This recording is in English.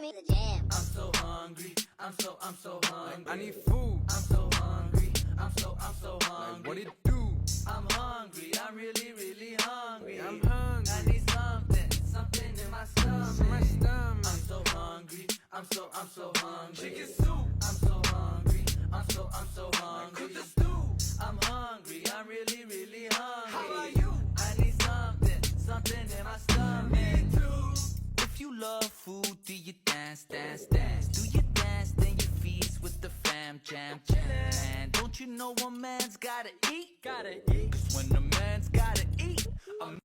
me the jam. I'm so hungry, I'm so hungry. I need food. I'm so hungry, I'm so hungry. Like, what it do? I'm hungry, I'm really hungry. I'm hungry. I need something in my stomach. My stomach. I'm so hungry, I'm so hungry. Chicken soup. I'm so hungry, I'm so hungry. Cook the stew. I'm hungry, I'm really hungry. How about you? I need something in my stomach. Me too. If you love food, do you dance? Do you dance, then you feast with the fam, jam. And don't you know a man's gotta eat? Cause when a man's gotta eat, a